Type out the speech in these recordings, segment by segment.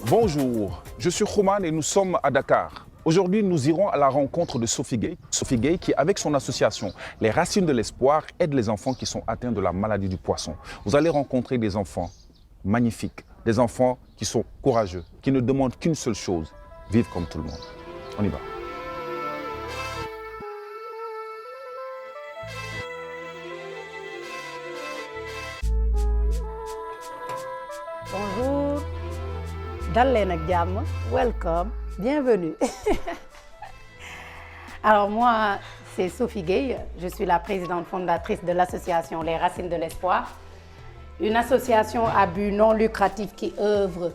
Bonjour, je suis Roman et nous sommes à Dakar. Aujourd'hui, nous irons à la rencontre de Sophie Gueye. Sophie Gueye qui, avec son association Les Racines de l'Espoir, aide les enfants qui sont atteints de la maladie du poisson. Vous allez rencontrer des enfants magnifiques, des enfants qui sont courageux, qui ne demandent qu'une seule chose, vivre comme tout le monde. On y va. Bonjour, dal leen ak jàmm, welcome, bienvenue. Alors moi, c'est Sophie Gueye, je suis la présidente fondatrice de l'association Les Racines de l'Espoir, une association à but non lucratif qui œuvre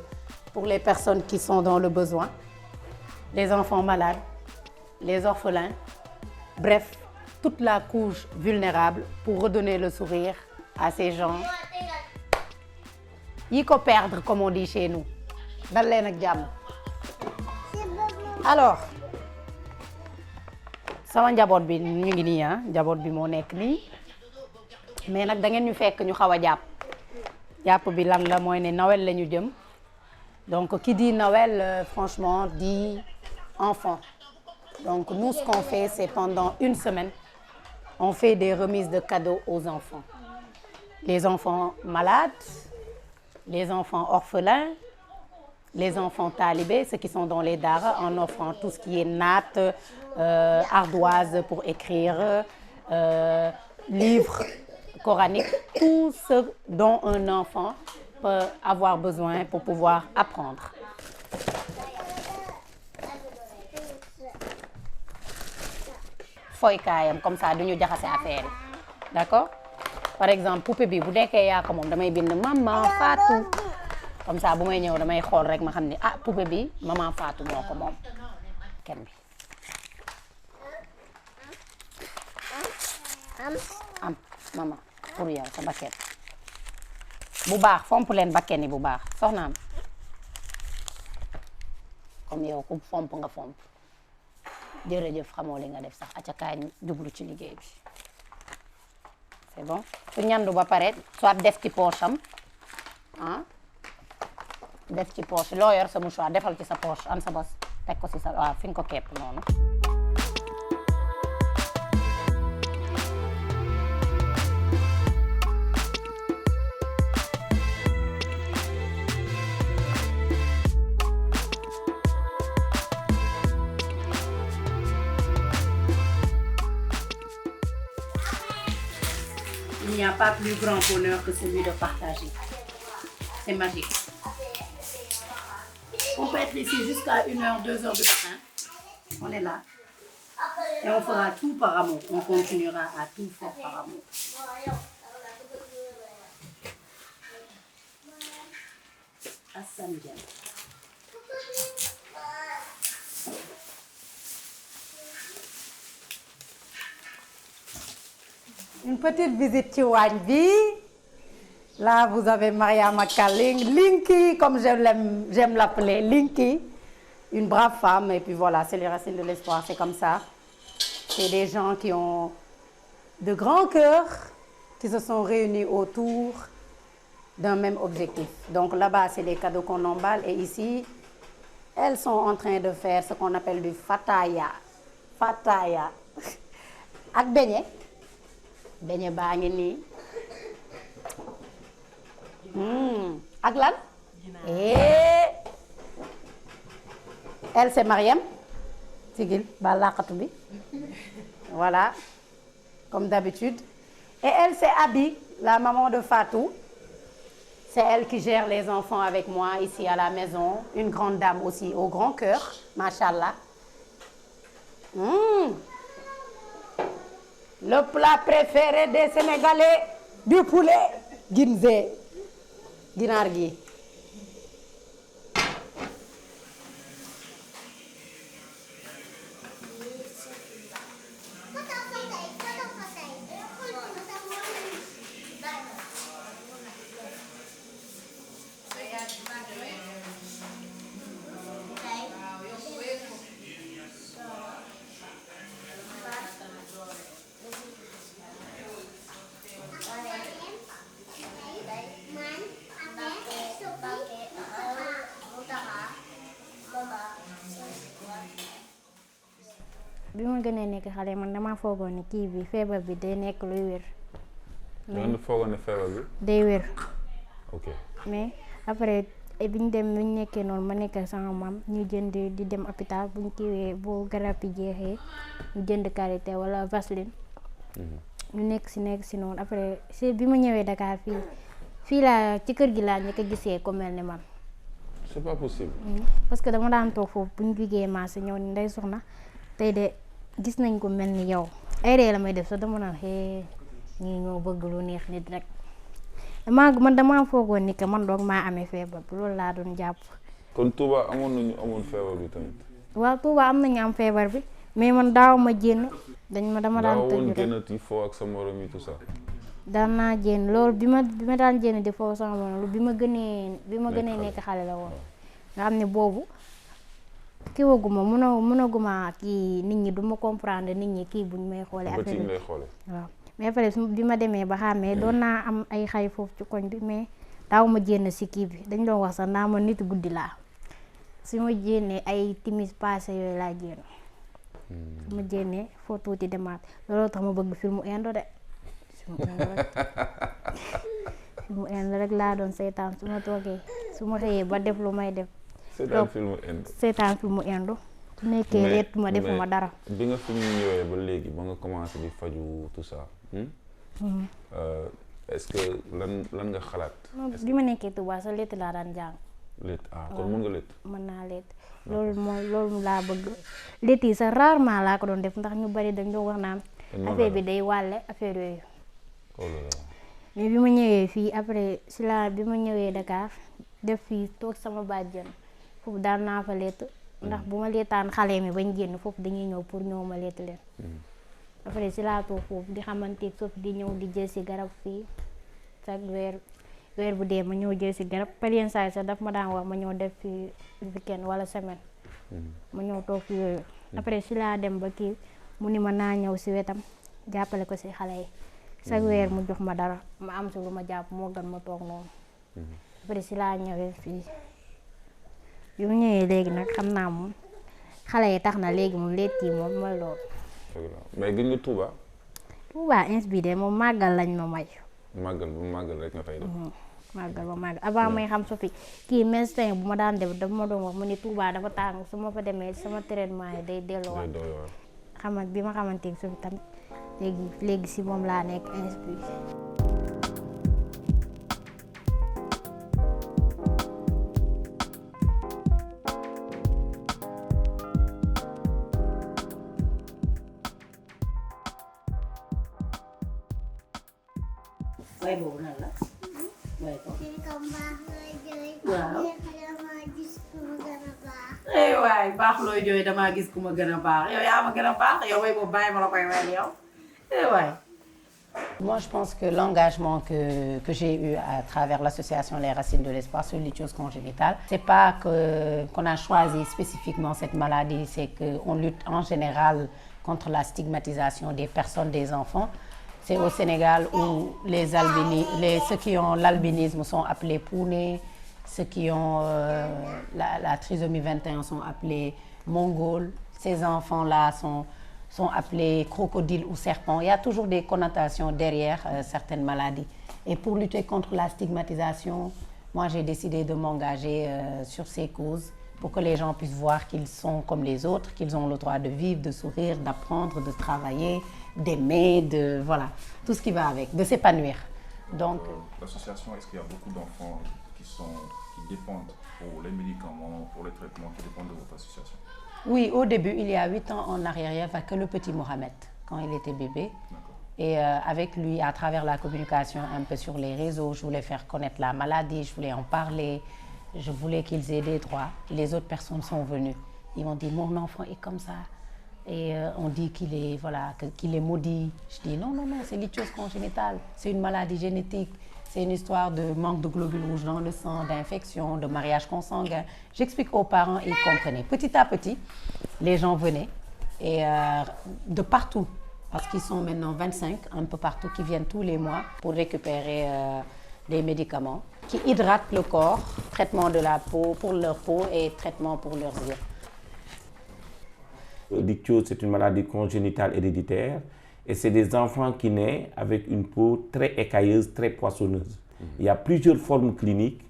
pour les personnes qui sont dans le besoin, les enfants malades, les orphelins, bref, toute la couche vulnérable pour redonner le sourire à ces gens yi ko perdre comme on dit chez nous. Dal leen ak jàmm. Alors sama njaboot bi ñu ngi nii njaboot bi moo nekk nii mais nag da ngeen ñu fekk ñu xaw a jàpp bi lan la mooy ne Noël la ñu jëm donc qui dit Noël franchement dit enfant. Donc nous ce qu'on fait c'est pendant une semaine on fait des remises de cadeaux aux enfants. Les enfants malades, les enfants orphelins, les enfants talibés, ceux qui sont dans les daara, en offrant tout ce qui est natte, ardoise pour écrire, livres coraniques, tout ce dont un enfant peut avoir besoin pour pouvoir apprendre. Foykaayam comme ça duñu jaxase affaire yi, d'accord? Par exemple poupée bi bu nekkee yaa ko moom damay bind maman Fatou comme ça bu may ñëw damay xool rek ma xam ni ah poupée bi maman Fatou moo ko moom kenn bi am maman pour yow sa bakken bu baax fomp leen bakken yi bu baax soxnaam comme yow ku fomp nga fomp jërëjëf xamoo li nga def sax acakaay jublu ci liggéey bi. C'est bon su ñandu ba pare soit def ci poche am def ci poche loo yor sa mouchoir defal ci sa poche an sa bos teg ko ci sa waaw fi nga ko kepp noonu. Il n'y a pas plus grand bonheur que celui de partager. C'est magique. On peut être ici jusqu'à 1h, 2h du matin. On est là. Et on fera tout par amour. On continuera à tout faire par amour. Assane Diagne. Une petite visite ci waañ bi. Là, vous avez Mariama Kaling, Linky, comme j'aime l'appeler, Linky. Une brave femme, et puis voilà, c'est les Racines de l'Espoir, c'est comme ça. C'est des gens qui ont de grands cœurs, qui se sont réunis autour d'un même objectif. Donc là-bas, c'est des cadeaux qu'on emballe, et ici, elles sont en train de faire ce qu'on appelle du fataya. Fataya. Ak beñe. Beñe baa ngi nii. Ak lan? Elle c'est Mariam. Sigil ba laqatu bi. Voilà. Comme d'habitude. Et elle c'est Abi, la maman de Fatou. C'est elle qui gère les enfants avec moi ici à la maison. Une grande dame aussi au grand cœur, machallah. Le plat préféré des Sénégalais, du poulet, ginzé, ginaar gi. ma gënee nekk xale man damaa foogoon ni kii bi feebar bi day nekk luy wér. mais foogoon ne feebar bi. day wér. ok mais après bi ñu nekkee noonu ma nekk sama maam ñu jënd di dem hôpital bu ñu kiiwee bu garab yi jeexee ñu jënd karité wala vaseline. ñu nekk si noonu après si bi ma ñëwee Dakar fii laa ci kër gi laa ñu ko gisee ku mel ni man. c'est pas possible. parce que dama daan toog foofu bu ñu jugee marché ñëw ni Ndeye Soxna tey de gis nañ ko mel ni yow ay ree la may def sax dama naan ñii ñoo bëgg lu neex nit rek. damaa foogoon ni que man doog maa amee feebar bi loolu laa doon jàpp. kon Touba amoon feebar bi tamit. waaw Touba am nañu am feebar bi mais man daaw ma jénn dama daan tëju rek génnati foo ak sa morom yi tout ça. daan naa jénn loolu bi ma daan jénn di foo sama morom bi ma gënee nekk xale la woon. nga xam ne boobu kii waguma mënaguma kii nit ñi du ma comprendre nit ñi kii buñ may xoolee. affaire yi lay xoolee waaw. mais après bi ma demee ba xàmmee doon naa am ay xay foofu ci koñ bi mais daaw ma jénn si kii bi dañ doon wax sax naa ma nit guddi laa su ma jénnee ay timis passé yooyu laa jénn su ma jénnee foo tuuti demaat looloo tax ma bëgg filmu indo de filmu indo rek laa doon seetaan su ma toogee su ma xëyee ba def lu may def seetaan filmu indo su nekkee leet ma defuma dara. bi nga fi ñëwee ba léegi ba nga commencé di faju tout ça est-ce que lan nga xalaat. bi ma nekkee Touba sa létt laa daan jàng. létt kon mën nga létt. mën naa létt loolu laa bëgg létt yi sax rarement laa ko doon def ndax ñu bari dañ doon wax naan affaire bi day wàlle affaire yooyu. mais bi ma ñëwee fii après bi ma ñëwee Dakar def fii toog sama bàjjen foofu daan naa fa létt ndax bu ma leetaan xale mi bañ génn foofu dañuy ñëw pour ñëw ma létt leen. après si laa toog foofu di xamanteeg Sophie di ñëw di jël si garab fii chaque weer bu dee ma ñëw jël si garab par yenn saa yi sax daf ma daan wax ma ñëw def fi weekend wala semaine. ma ñëw toog fi yooyu. après si laa dem ba kii mu ni ma naa ñëw si wetam jàppale ko si xale yi. chaque weer mu jox ma dara ma am si lu ma jàpp moo gën ma toog noonu. après si laa ñëwee fii bi mu ñëwee léegi nag xam naa moom xale yi tax na léegi moom létt yi moom mooy loolu. mais gën nga Touba. Touba ins bi de moom màggal lañ ma may. màggal rek nga fay def. màggal ba màggal avant may xam Sophie kii médecin bu ma daan def dafa ma doon wax mu ni Touba dafa tàng su ma fa demee sama traitement yi day delluwaat. bi ma xamante ne Sophie tamit léegi si moom laa nekk ins bi. waaye boobu nan la waaye ko waaw waay baax looy jooy damaa gis ku ma gën a baax yow yaa ma gën a baax yow way boobu bàyyi ma la koy wayal yow waay. Moi, je pense que l'engagement que j'ai eu à travers l'association Les Racines de l'Espoir sur l'ichthyose congénitale, c'est pas qu'on a choisi spécifiquement cette maladie, c'est qu'on lutte en général contre la stigmatisation des personnes, des enfants. C'est au Sénégal où ceux qui ont l'albinisme sont appelés pounets, ceux qui ont la trisomie 21 sont appelés mongols. Ces enfants-là sont appelés crocodiles ou serpents. Il y a toujours des connotations derrière certaines maladies. Et pour lutter contre la stigmatisation, moi j'ai décidé de m'engager sur ces causes pour que les gens puissent voir qu'ils sont comme les autres, qu'ils ont le droit de vivre, de sourire, d'apprendre, de travailler, d'aimer, voilà, tout ce qui va avec, de s'épanouir. Donc, l'association, est-ce qu'il y a beaucoup d'enfants qui dépendent pour les médicaments, pour les traitements, qui dépendent de votre association? Oui, au début, il y a 8 ans en arrière, il n'y avait que le petit Mohamed, quand il était bébé. Et avec lui, à travers la communication un peu sur les réseaux, je voulais faire connaître la maladie, je voulais en parler, je voulais qu'ils aient des droits. Les autres personnes sont venues. Ils m'ont dit, mon enfant est comme ça. Et on dit qu'il est maudit. Je dis non, c'est l'ichthyose congénitale. C'est une maladie génétique. C'est une histoire de manque de globules rouges dans le sang, d'infection, de mariage consanguin. J'explique aux parents et ils comprenaient. Petit à petit, les gens venaient et de partout, parce qu'ils sont maintenant 25, un peu partout, qui viennent tous les mois pour récupérer des médicaments qui hydratent le corps, traitement de la peau pour leur peau et traitement pour leurs yeux. L'ichthyose, c'est une maladie congénitale héréditaire et c'est des enfants qui naissent avec une peau très écailleuse, très poissonneuse. Il y a plusieurs formes cliniques.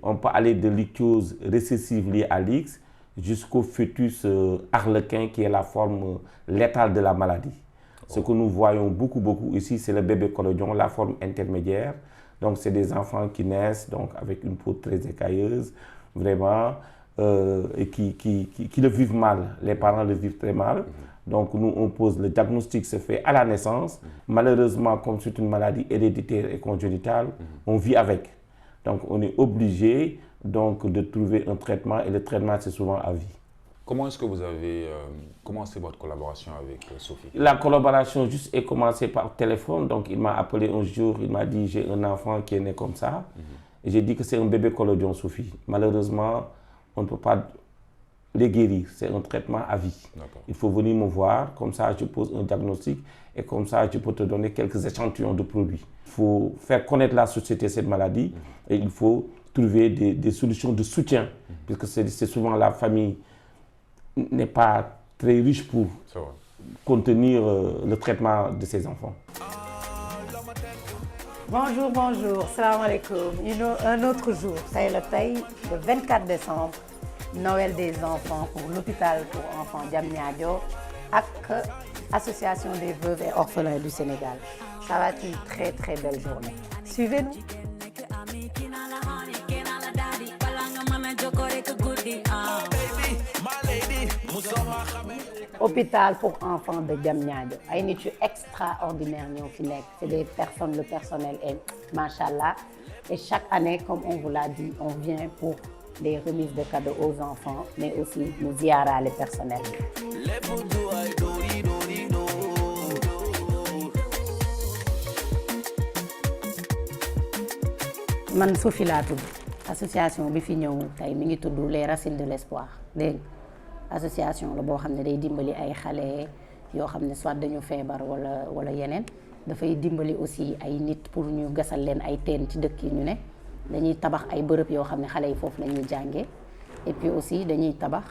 On peut aller de l'ichthyose récessive liée à l'X jusqu'au fœtus arlequin qui est la forme létale de la maladie. Ce que nous voyons beaucoup ici, c'est le bébé collodion, la forme intermédiaire. Donc, c'est des enfants qui naissent donc, avec une peau très écailleuse, vraiment, et qui le vivent mal. Les parents le vivent très mal. Donc, nous, on pose, le diagnostic se fait à la naissance. Malheureusement, comme c'est une maladie héréditaire et congénitale, on vit avec. Donc, on est obligé donc, de trouver un traitement et le traitement, c'est souvent à vie. Comment est-ce que vous avez commencé votre collaboration avec Sophie? La collaboration juste est commencée par téléphone. Donc, il m'a appelé un jour, il m'a dit j'ai un enfant qui est né comme ça. Et j'ai dit que c'est un bébé collodion, Sophie. Malheureusement, on ne peut pas les guérir. C'est un traitement à vie. Il faut venir me voir, comme ça je pose un diagnostic et comme ça je peux te donner quelques échantillons de produits. Il faut faire connaître la société cette maladie et il faut trouver des solutions de soutien, puisque c'est souvent la famille n'est pas très riche pour contenir le traitement de ses enfants. Bonjour, salam alaikum. Un autre jour, c'est le 24 décembre, Noël des enfants pour l'hôpital pour enfants Diamniadio avec Association des veuves et orphelins du Sénégal. Ça va être une très très belle journée. Suivez-nous. Hôpital pour enfants de Diamniadio ay nit yu extraordinaire ñoo fi nekk. C'est des personnes, le personnel est machallah. Et chaque année, comme on vous l'a dit, on vient pour des remises de cadeaux aux enfants, mais aussi nous ziyaara les personnels. Man Sophie laa tudd. Association bi fi ñëw tey mi ngi tudd les racines de l'espoir dégg association la boo xam ne day dimbali ay xale yoo xam ne soit dañu feebar wala yeneen dafay dimbali aussi ay nit pour ñu gasal leen ay teen ci dëkk yi ñu ne dañuy tabax ay bërëb yoo xam ne xale yi foofu la ñuy jàngee et puis aussi dañuy tabax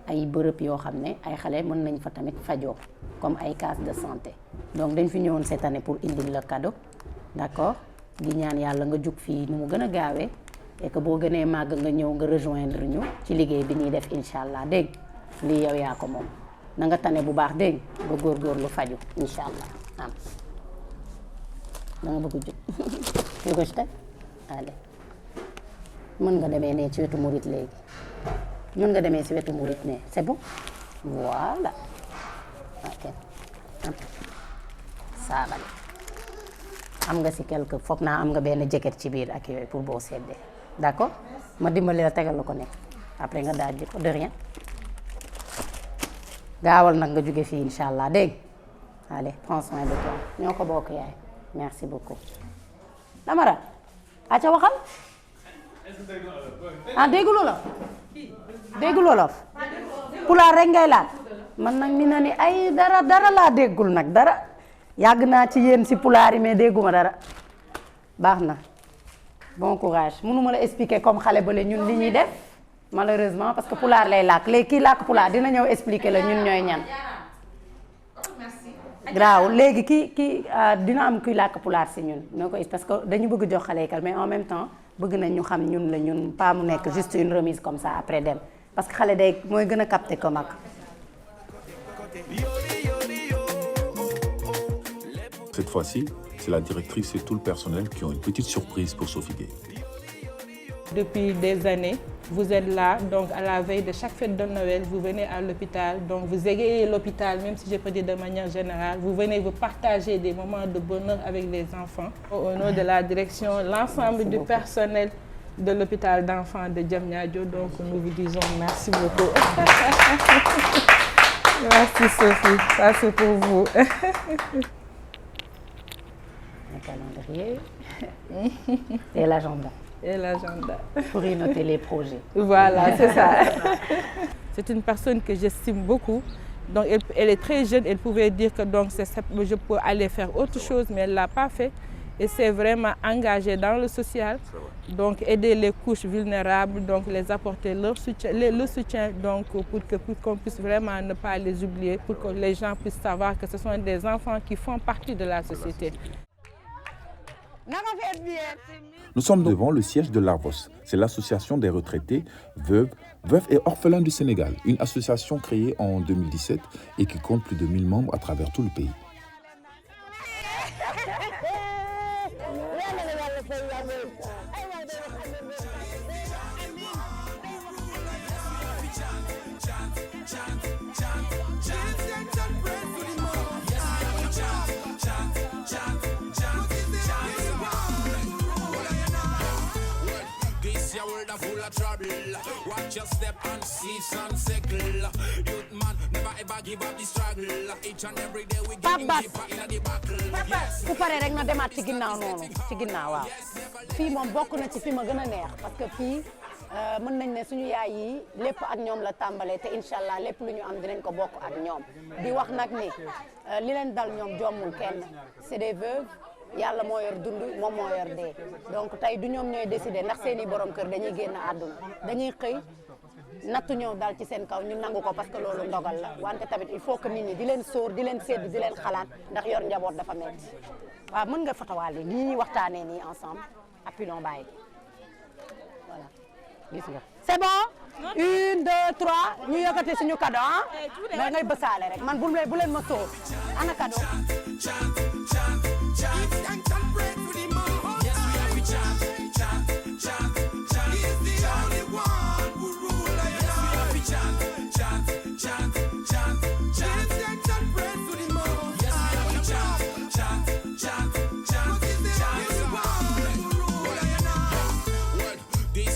ay bërëb yoo xam ne ay xale mën nañ fa tamit fajoo comme ay case de santé donc dañ fi ñëwoon cette année pour indil la cadeau d'accord di ñaan yàlla nga jug fii nu mu gën a gaawee et que boo gënee màgg nga ñëw nga rejoindre ñu ci liggéey bi ñuy def incha allah dégg lii yow yaa ko moom na nga tane bu baax dégg nga góorgóorlu faju incha allah am da nga bëgg a jug ko ci teg allez mën nga demee ne ci wetu murit léegi mën nga demee ci wetu murit ne c'est bon voilà ok saabal am nga ci quelque foog naa am nga benn jacket ci biir ak yooyu pour boo seddee d'accord ma dimbali la tegal la ko nekk après nga daaj ko de rien gaawal nag nga jóge fii incha allah dégg allez prends soin de toi ñoo ko bokk yaay merci beaucoup Damara aca waxal ah dégguloo la dégguloo la pulaar rek ngay laal man nag mi na ni ay dara laa déggul nag dara yàgg naa ci yéen si pulaar yi mais dégguma dara baax na bon courage mënuma la expliquer comme xale bale ñun li ñuy def malheureusement parce que pulaar lay làkk léegi kii làkk pulaar dina ñëw expliquer la ñun ñooy ñan graaw léegi kii dina am kuy làkk pulaar si ñun ñoo ko parce que dañu bëgg jox xale yi kal mais en même temps bëgg nañ ñu xam ñun la ñun pas mu nekk juste une remise comme ça après dem parce que xale day mooy gën a capter ko mag. Cette fois-ci, c'est la directrice et tout le personnel qui ont une petite surprise pour Sophie Gueye. Depuis des années, vous êtes là, donc à la veille de chaque fête de Noël, vous venez à l'hôpital, donc vous égayez l'hôpital, même si je peux dire de manière générale, vous venez vous partager des moments de bonheur avec les enfants. Au nom de la direction, l'ensemble du personnel de l'hôpital d'enfants de Diamniadio, donc nous vous disons merci beaucoup. Merci Sophie, ça c'est pour vous. Un calendrier et l'agenda. Et l'agenda. Pour y noter les projets. Voilà, c'est ça. C'est une personne que j'estime beaucoup. Donc elle est très jeune, elle pouvait dire que donc je peux aller faire autre chose, mais elle ne l'a pas fait. et c'est vraiment engagé dans le social, donc aider les couches vulnérables, donc les apporter le soutien donc pour qu'on puisse vraiment ne pas les oublier, pour que les gens puissent savoir que ce sont des enfants qui font partie de la société. Nous sommes devant le siège de l'ARVOS. C'est l'association des retraités, veuves et orphelins du Sénégal, une association créée en 2017 et qui compte plus de 1000 membres à travers tout le pays. Papa ku pare rek na demaat ci ginnaaw noonu ci ginnaaw waaw fii moom bokk na ci fi ma gën a neex parce que fii mën nañ ne suñu yaay yi lépp ak ñoom la tàmbalee te incha allah lépp lu ñu am dinañ ko bokk ak ñoom di wax nag ni li leen dal ñoom jommul kenn c'est des veuves yàlla moo yor dund moom moo yor dee donc tey du ñoom ñooy décider ndax seeni borom kër dañuy génn àdduna dañuy xëy nattu ñëw dal ci seen kaw ñu nangu ko parce que loolu ndogal la wante tamit il faut que nit ñi di leen sóor di leen sédd di leen xalaat ndax yor njaboot dafa metti waaw mën nga fotowaale lii ñuy waxtaanee nii ensemble appilon bàyyi voilà gis nga c'est bon 1 2 3 ñu yëkkati suñu cadeau ah mais ngay bësaale rek man bu leen ma sóor ana cadeau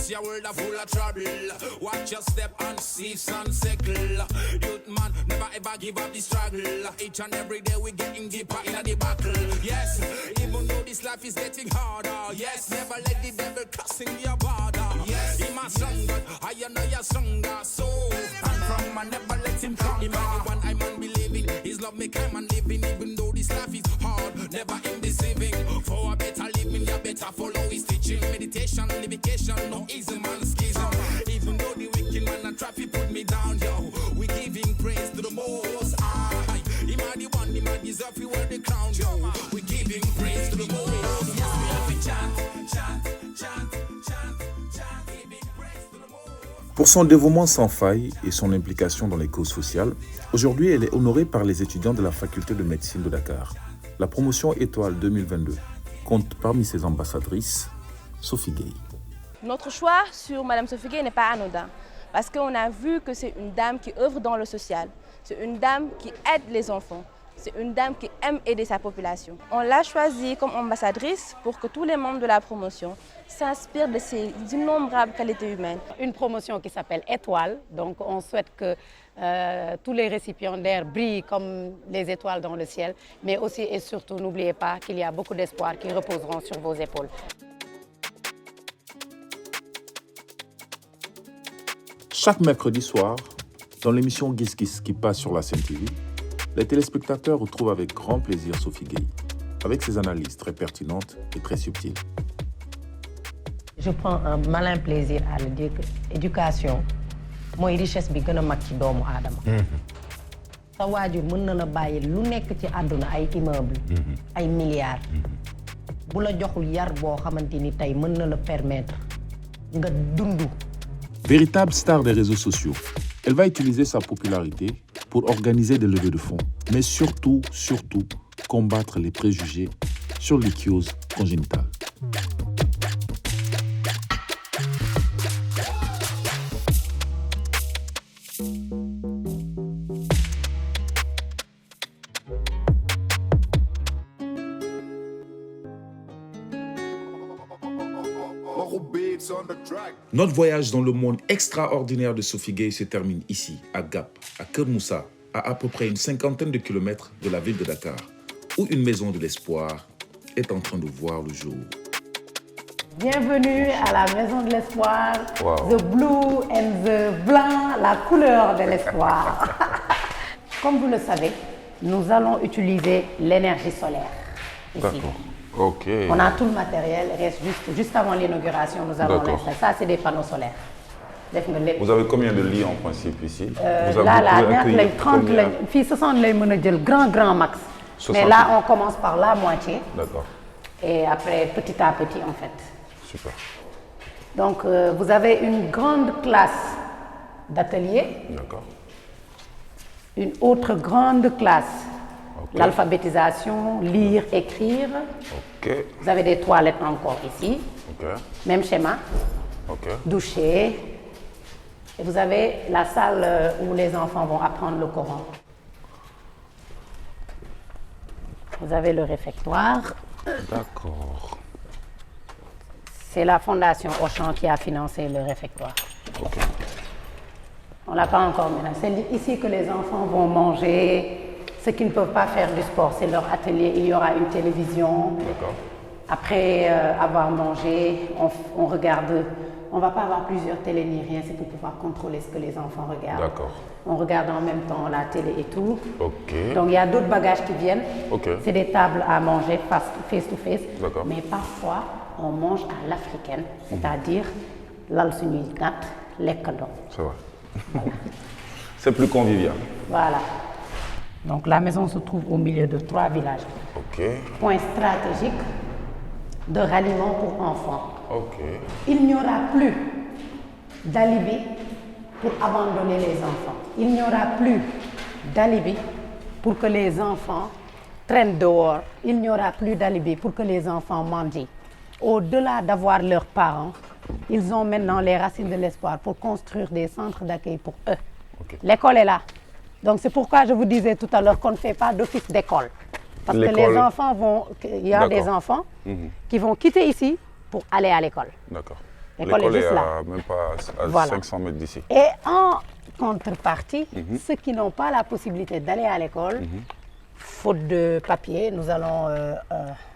Your world are full of trouble. Watch your step and see sun sickle. Youth man, never ever give up the struggle. Each and every day we getting deeper in the battle. Yes, even though this life is getting harder. Yes, never let the devil crossing your border. Yes, he my stronger, I know you're stronger. So, I'm from man, never let him conquer. Him the one I man believing. His love make him and living. Even though this life is hard, never him deceiving. For a better living, you better follow his teaching. Meditation, livication, no easy man schism. Even though the wicked man and traffic put me down, yo, we giving praise to the Most High. Him are the one, him are deserve to wear the crown, yo. We giving praise to the Most High. Yes, we have to chant, chant, chant, chant, chant, giving praise to the Most. Pour son dévouement sans faille et son implication dans les causes sociales, aujourd'hui elle est honorée par les étudiants de la faculté de médecine de Dakar. La promotion Étoile 2022 compte parmi ses ambassadrices Sophie Gueye. Notre choix sur Madame Sophie Gueye n'est pas anodin, parce qu'on a vu que c'est une dame qui œuvre dans le social, c'est une dame qui aide les enfants, c'est une dame qui aime aider sa population. On l'a choisie comme ambassadrice pour que tous les membres de la promotion s'inspirent de ses innombrables qualités humaines. Une promotion qui s'appelle Étoile, donc on souhaite que tous les récipiendaires brillent comme les étoiles dans le ciel, mais aussi et surtout n'oubliez pas qu'il y a beaucoup d'espoir qui reposeront sur vos épaules. Chaque mercredi soir, dans l'émission Gis Gis qui passe sur la Sen TV, les téléspectateurs retrouvent avec grand plaisir Sophie Gueye, avec ses analyses très pertinentes et très subtiles. Je prends un malin plaisir à le dire que l'éducation, mooy richesse bi gën a mag ci doomu aadama. Sa waajur mën na la bàyyi lu nekk ci àdduna ay immeuble, ay milliards. Bu la joxul yar boo xamante ni tey mën na la permettre nga dund. Véritable star des réseaux sociaux, elle va utiliser sa popularité pour organiser des levées de fonds, mais surtout, combattre les préjugés sur l'ichthyose congénitale. Notre voyage dans le monde extraordinaire de Sophie Gueye se termine ici, à Gap, à Keur Moussa, à peu près une 50aine de kilomètres de la ville de Dakar, où une maison de l'espoir est en train de voir le jour. Bienvenue à la maison de l'espoir, the blue and the blanc, la couleur de l'espoir. Comme vous le savez, nous allons utiliser l'énergie solaire ici. Ok. On a tout le matériel, il reste juste avant l'inauguration, nous allons D'accord. l'installer. Ça, c'est des panneaux solaires. Def nga lépp. Vous avez combien de lits en principe ici? Vous Là, pouvez ñaata accueillir lañ 30 combien? lañ fii 60 lay mën a jël grand max. 60. Mais là, on commence par la moitié. D'accord. Et après, petit à petit, en fait. Super. Donc, vous avez une grande classe d'atelier, D'accord. une autre grande classe, Ok. l'alphabétisation, lire, écrire. Ok. Vous avez des toilettes encore ici, Ok. même schéma, Ok. doucher. Et vous avez la salle où les enfants vont apprendre le Coran. Vous avez le réfectoire. D'accord. C'est la fondation Auchan qui a financé le réfectoire. Ok. On ne l'a pas encore mis là. C'est ici que les enfants vont manger. Ceux qui ne peuvent pas faire du sport, c'est leur atelier. Il y aura une télévision. D'accord. Après avoir mangé, on regarde. On ne va pas avoir plusieurs télés ni rien, c'est pour pouvoir contrôler ce que les enfants regardent. D'accord. On regarde en même temps la télé et tout. Ok. Donc il y a d'autres bagages qui viennent. Ok. C'est des tables à manger face to face. D'accord. Mais parfois, on mange à l'africaine, c'est-à-dire lal suñuy natt lekkandoo. C'est vrai. C'est plus convivial. Voilà. Donc la maison se trouve au milieu de 3 villages. Ok. Point stratégique de ralliement pour enfants. Ok. Il n'y aura plus d'alibi pour abandonner les enfants. Il n'y aura plus d'alibi pour que les enfants traînent dehors. Il n'y aura plus d'alibi pour que les enfants mangent. Au-delà d'avoir leurs parents, ils ont maintenant les racines de l'espoir pour construire des centres d'accueil pour eux. Ok. L'école est là. Donc c'est pourquoi je vous disais tout à l'heure qu'on ne fait pas d'office d'école. Parce que les enfants vont... Il y a des enfants qui vont quitter ici pour aller à l'école. D'accord. L'école est juste là. Même pas à Voilà. 500 mètres d'ici. Et en contrepartie, ceux qui n'ont pas la possibilité d'aller à l'école, faute de papier, nous allons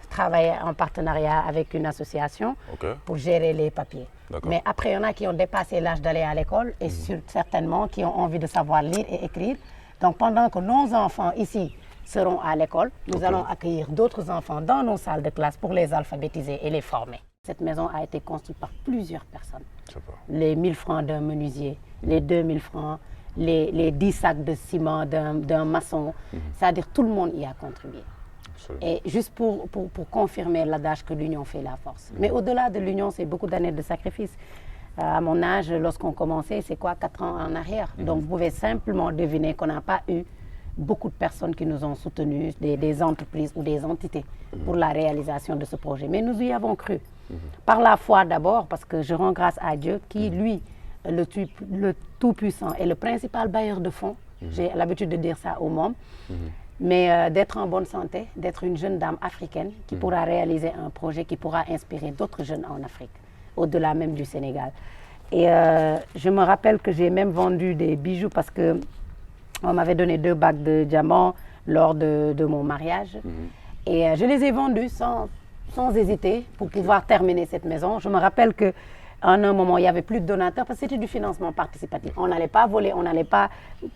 travailler en partenariat avec une association Ok. pour gérer les papiers. D'accord. Mais après, il y en a qui ont dépassé l'âge d'aller à l'école et certainement qui ont envie de savoir lire et écrire. Donc pendant que nos enfants ici seront à l'école, nous allons accueillir d'autres enfants dans nos salles de classe pour les alphabétiser et les former. Cette maison a été construite par plusieurs personnes. Les 1000 francs d'un menuisier, les 2000 francs, les 10 sacs de ciment d'un maçon. C'est-à-dire tout le monde y a contribué. Absolument. Et juste pour confirmer l'adage que l'union fait la force. Mais au-delà de l'union, c'est beaucoup d'années de sacrifice. À mon âge, lorsqu'on commençait, c'est quoi, 4 ans en arrière. Donc vous pouvez simplement deviner qu'on n'a pas eu beaucoup de personnes qui nous ont soutenus, des entreprises ou des entités pour la réalisation de ce projet. Mais nous y avons cru. Par la foi d'abord, parce que je rends grâce à Dieu qui, lui, le Tout-Puissant, est le principal bailleur de fonds. J'ai l'habitude de dire ça aux mômes. Mais d'être en bonne santé, d'être une jeune dame africaine qui pourra réaliser un projet qui pourra inspirer d'autres jeunes en Afrique, au-delà même du Sénégal. Et je me rappelle que j'ai même vendu des bijoux parce que on m'avait donné 2 bagues de diamants lors de mon mariage. Et je les ai vendus sans hésiter pour pouvoir terminer cette maison. Je me rappelle qu'à un moment, il n'y avait plus de donateurs parce que c'était du financement participatif. On n'allait pas voler, on n'allait pas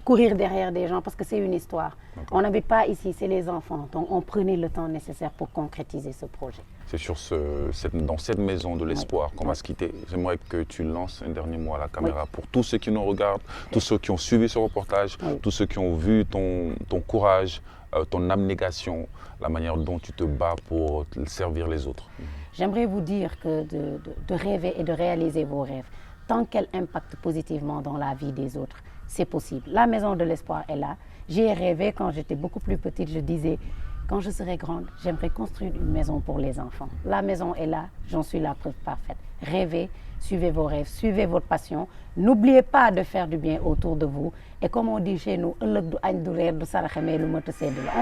courir derrière des gens parce que c'est une histoire. On n'habite pas ici, c'est les enfants. Donc on prenait le temps nécessaire pour concrétiser ce projet. C'est dans cette maison de l'espoir qu'on va se quitter. J'aimerais que tu lances un dernier mot à la caméra pour tous ceux qui nous regardent, tous ceux qui ont suivi ce reportage, tous ceux qui ont vu ton courage, ton abnégation, la manière dont tu te bats pour servir les autres. J'aimerais vous dire que de rêver et de réaliser vos rêves, tant qu'elle impacte positivement dans la vie des autres, c'est possible. La maison de l'espoir est là. J'ai rêvé quand j'étais beaucoup plus petite, je disais, quand je serai grande, j'aimerais construire une maison pour les enfants. La maison est là, j'en suis la preuve parfaite. Rêvez, suivez vos rêves, suivez votre passion. N'oubliez pas de faire du bien autour de vous. Et comme on dit chez nous, on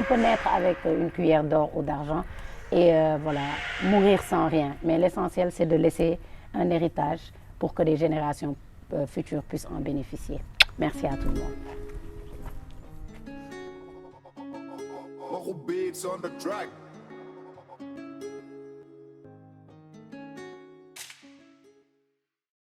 peut naître avec une cuillère d'or ou d'argent et voilà, mourir sans rien. Mais l'essentiel, c'est de laisser un héritage pour que les générations futures puissent en bénéficier. Merci à tout le monde. Beats on the track.